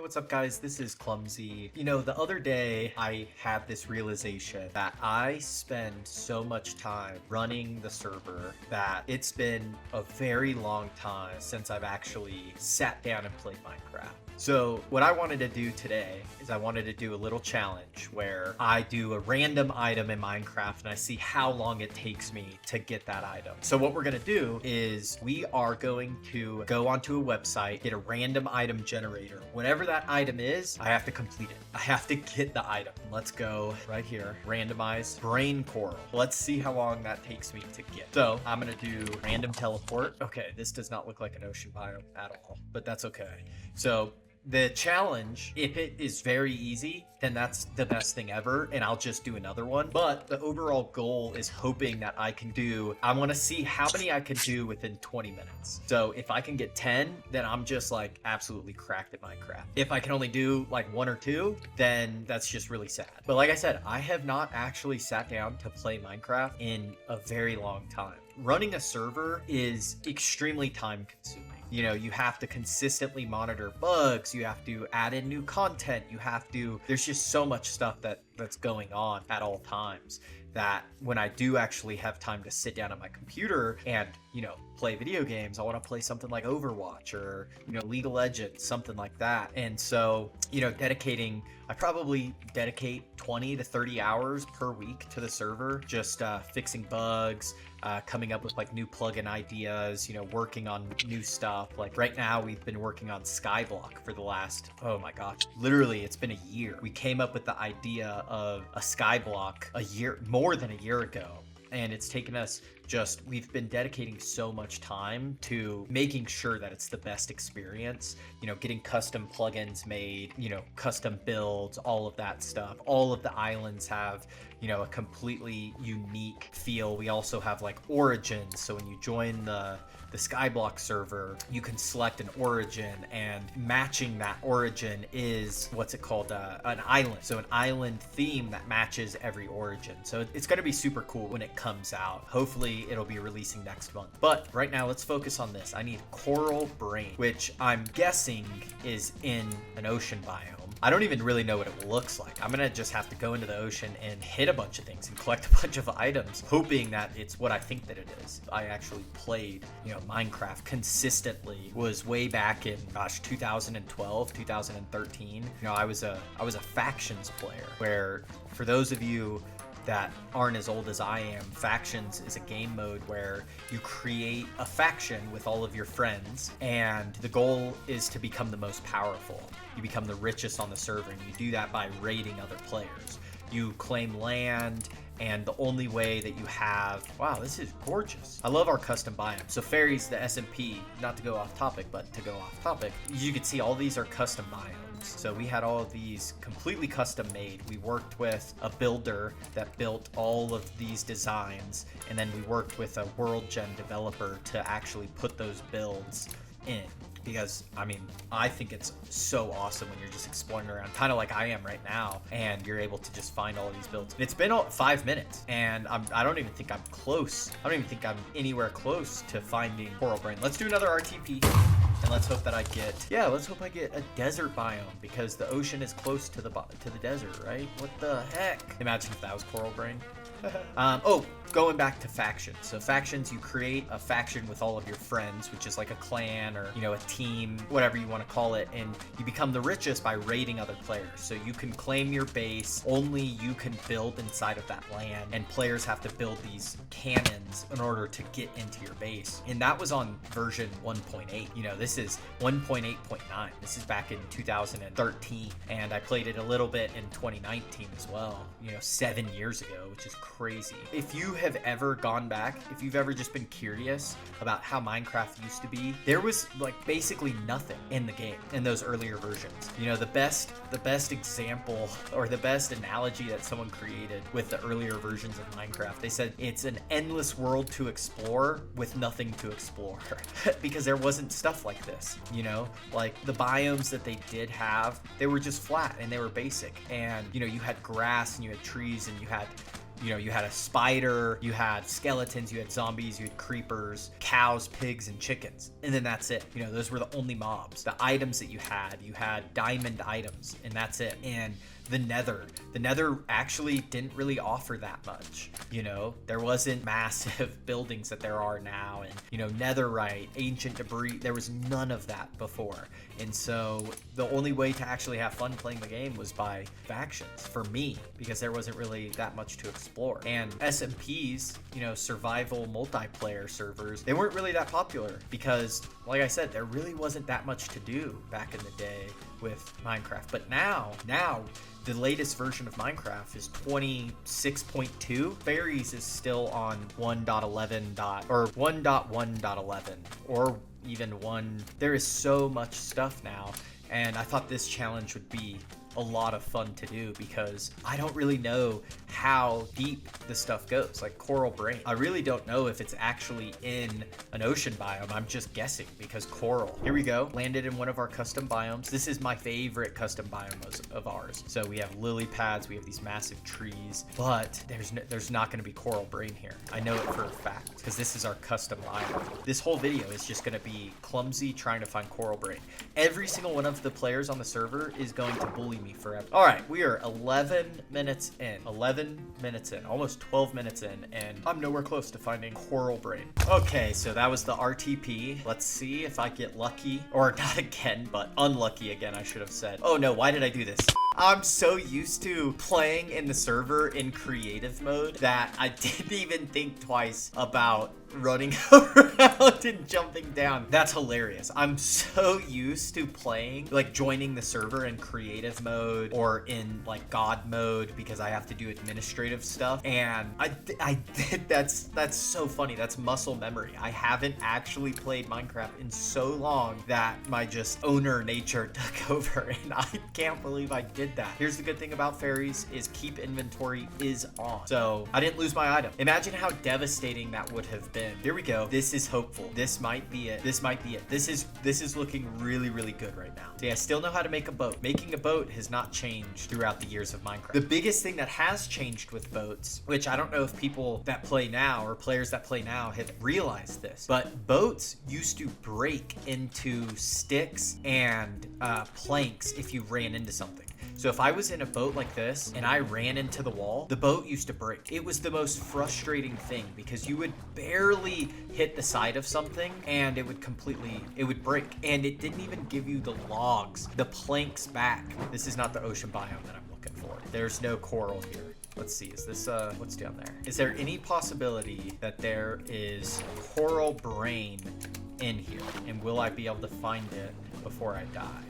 what's up guys? This is Clumsy. The other day I had this realization that I spend so much time running the server that it's been a very long time since I've actually sat down and played Minecraft. So what I wanted to do today is I wanted to do a little challenge where I do a random item in Minecraft and I see how long it takes me to get that item. So what we're going to do is we are going to go onto a website, get a random item generator. Whatever that item is, I have to complete it. I have to get the item. Let's go right here, randomize brain coral. Let's see how long that takes me to get. So I'm going to do random teleport. Okay, this does not look like an ocean biome at all, but that's okay. So the challenge, if it is very easy, then that's the best thing ever, and I'll just do another one. But the overall goal is hoping that I want to see how many I can do within 20 minutes. So if I can get 10, then I'm just like absolutely cracked at Minecraft. If I can only do like 1 or 2, then that's just really sad. But like I said, I have not actually sat down to play Minecraft in a very long time. Running a server is extremely time consuming. You have to consistently monitor bugs, you have to add in new content, there's just so much stuff that's going on at all times that when I do actually have time to sit down at my computer and, play video games, I want to play something like Overwatch or, League of Legends, something like that. And so, I probably dedicate 20 to 30 hours per week to the server, just fixing bugs, coming up with like new plugin ideas, working on new stuff. Like right now we've been working on Skyblock for the last, oh my gosh, literally it's been a year. We came up with the idea of a Skyblock more than a year ago. And it's taken us we've been dedicating so much time to making sure that it's the best experience, getting custom plugins made, custom builds, all of that stuff. All of the islands have, a completely unique feel. We also have like origins. So when you join the Skyblock server, you can select an origin, and matching that origin is what's it called, an island. So an island theme that matches every origin. So it's going to be super cool when it comes out. Hopefully it'll be releasing next month. But right now let's focus on this. I need coral brain, which I'm guessing is in an ocean biome. I don't even really know what it looks like. I'm gonna just have to go into the ocean and hit a bunch of things and collect a bunch of items, hoping that it's what I think that it is. I actually played, Minecraft consistently was way back in 2012, 2013. I was a factions player, where for those of you that aren't as old as I am, Factions is a game mode where you create a faction with all of your friends, and the goal is to become the most powerful. You become the richest on the server, and you do that by raiding other players. You claim land, and the only way that you have... Wow, this is gorgeous. I love our custom biome. So fairies, the SMP, not to go off topic, but to go off topic, you can see all these are custom biomes. So we had all of these completely custom made. We worked with a builder that built all of these designs, and then we worked with a world gen developer to actually put those builds in. Because, I think it's so awesome when you're just exploring around, kind of like I am right now, and you're able to just find all of these builds. It's been 5 minutes, and I don't even think I'm close. I don't even think I'm anywhere close to finding coral brain. Let's do another RTP, and let's hope that I get a desert biome, because the ocean is close to the desert, right? What the heck? Imagine if that was coral brain. Going back to factions. So factions, you create a faction with all of your friends, which is like a clan or, a team, whatever you want to call it. And you become the richest by raiding other players. So you can claim your base. Only you can build inside of that land. And players have to build these cannons in order to get into your base. And that was on version 1.8. This is 1.8.9. This is back in 2013. And I played it a little bit in 2019 as well, 7 years ago, which is crazy. If you have ever gone back, if you've ever just been curious about how Minecraft used to be, there was like basically nothing in the game in those earlier versions. The best example or the best analogy that someone created with the earlier versions of Minecraft, they said it's an endless world to explore with nothing to explore because there wasn't stuff like this, like the biomes that they did have, they were just flat and they were basic, and you had grass and you had trees and you had You know, you had a spider, you had skeletons, you had zombies, you had creepers, cows, pigs, and chickens. And then that's it. You know, those were the only mobs. The items that you had diamond items, and that's it. And the nether actually didn't really offer that much. You know, there wasn't massive buildings that there are now, and, you know, netherite, ancient debris, there was none of that before. And so the only way to actually have fun playing the game was by factions for me, because there wasn't really that much to explore. And SMPs, you know, survival multiplayer servers, they weren't really that popular because, like I said, there really wasn't that much to do back in the day with Minecraft. But now the latest version of Minecraft is 26.2. Fairies is still on 1.11 or 1.1.11 or even 1. There is so much stuff now, and I thought this challenge would be a lot of fun to do because I don't really know how deep the stuff goes, like Coral Brain. I really don't know if it's actually in an ocean biome. I'm just guessing because coral. Here we go. Landed in one of our custom biomes. This is my favorite custom biome of ours. So we have lily pads, we have these massive trees, but there's not going to be Coral Brain here. I know it for a fact because this is our custom biome. This whole video is just going to be Clumsy trying to find Coral Brain. Every single one of the players on the server is going to bully me forever. All right, we are 11 minutes in, almost 12 minutes in, and I'm nowhere close to finding Coral Brain. Okay, so that was the RTP. Let's see if I get lucky, or not again, but unlucky again, I should have said. Oh no, why did I do this? I'm so used to playing in the server in creative mode that I didn't even think twice about running around and jumping down. That's hilarious. I'm so used to playing, like joining the server in creative mode or in like God mode because I have to do administrative stuff. And I did, that's so funny. That's muscle memory. I haven't actually played Minecraft in so long that my just owner nature took over, and I can't believe I did that. Here's the good thing about fairies is keep inventory is on. So I didn't lose my item. Imagine how devastating that would have been. Here we go. This is hopeful. This might be it. This might be it. This is looking really, really good right now. See, I still know how to make a boat. Making a boat has not changed throughout the years of Minecraft. The biggest thing that has changed with boats, which I don't know if people that play now or players that play now have realized this, but boats used to break into sticks and planks if you ran into something. So if I was in a boat like this and I ran into the wall, the boat used to break. It was the most frustrating thing because you would barely hit the side of something and it would break. And it didn't even give you the logs, the planks back. This is not the ocean biome that I'm looking for. There's no coral here. Let's see, is this, what's down there? Is there any possibility that there is Coral Brain in here? And will I be able to find it before I die?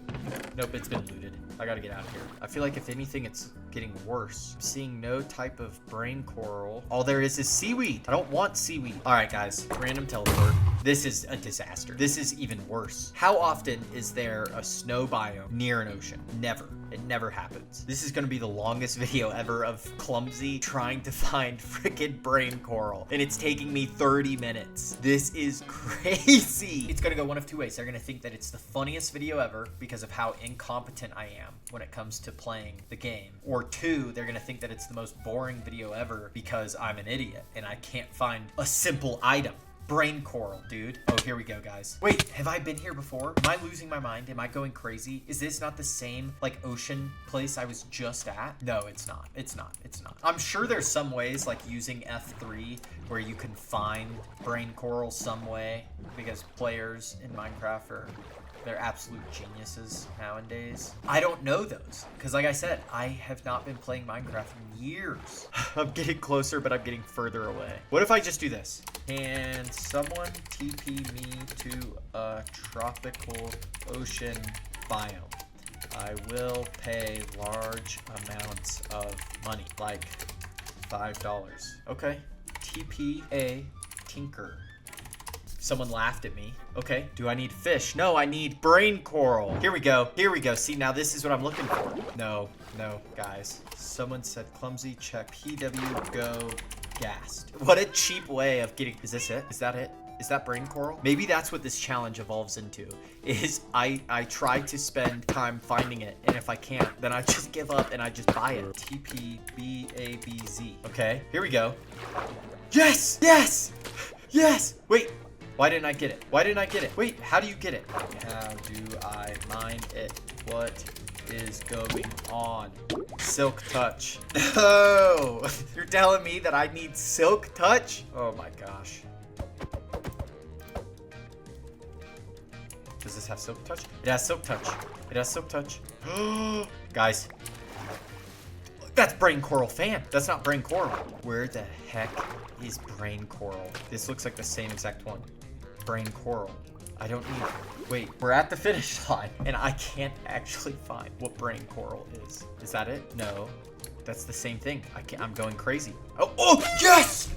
Nope, it's been looted. I gotta get out of here. I feel like if anything, it's getting worse. I'm seeing no type of brain coral. All there is seaweed. I don't want seaweed. All right, guys, random teleport. This is a disaster. This is even worse. How often is there a snow biome near an ocean? Never. It never happens. This is gonna be the longest video ever of Clumsy trying to find freaking brain coral, and it's taking me 30 minutes. This is crazy. It's gonna go one of two ways. They're gonna think that it's the funniest video ever because of how incompetent I am when it comes to playing the game. Or two, they're gonna think that it's the most boring video ever because I'm an idiot and I can't find a simple item. Brain coral, dude. Oh, here we go, guys. Wait, have I been here before? Am I losing my mind? Am I going crazy? Is this not the same, like, ocean place I was just at? No, it's not. It's not. It's not. I'm sure there's some ways, like using F3, where you can find brain coral some way, because players in Minecraft they're absolute geniuses nowadays. I don't know those, because like I said, I have not been playing Minecraft in years. I'm getting closer, but I'm getting further away. What if I just do this? Can someone TP me to a tropical ocean biome? I will pay large amounts of money, like $5. Okay, TP a tinker. Someone laughed at me. Okay, do I need fish? No, I need brain coral. Here we go. Here we go. See, now this is what I'm looking for. No, guys. Someone said Clumsy check PW go gassed. What a cheap way of getting. Is this it? Is that it? Is that brain coral? Maybe that's what this challenge evolves into, is I try to spend time finding it, and if I can't, then I just give up and I just buy it. TPBABZ. Okay, here we go. Yes! Yes! Yes! Wait, why didn't I get it? Why didn't I get it? Wait, how do you get it? How do I mine it? What is going on? Silk touch. No! You're telling me that I need silk touch? Oh my gosh. Does this have silk touch? It has silk touch. It has silk touch. Guys. That's brain coral fan. That's not brain coral. Where the heck is brain coral? This looks like the same exact one. Brain coral. I don't need it. Wait, we're at the finish line and I can't actually find what brain coral is. Is that it? No, that's the same thing. I'm going crazy. Oh, yes!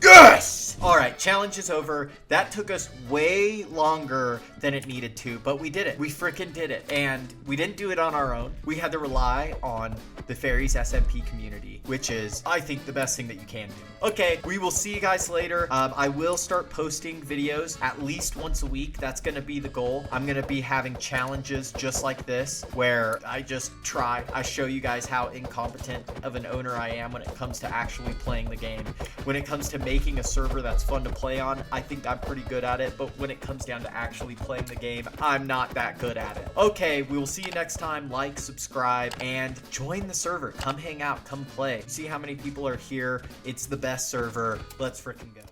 Yes! All right, challenge is over. That took us way longer than it needed to, but we did it. We freaking did it. And we didn't do it on our own. We had to rely on the Fairies SMP community, which is, I think, the best thing that you can do. Okay, we will see you guys later. I will start posting videos at least once a week. That's gonna be the goal. I'm gonna be having challenges just like this, where I just try. I show you guys how incompetent of an owner I am when it comes to actually playing the game. When it comes to making a server that's fun to play on, I think I'm pretty good at it, but when it comes down to actually playing the game, I'm not that good at it. Okay, we will see you next time. Like, subscribe, and join the server. Come hang out, come play. See how many people are here. It's the best server. Let's freaking go.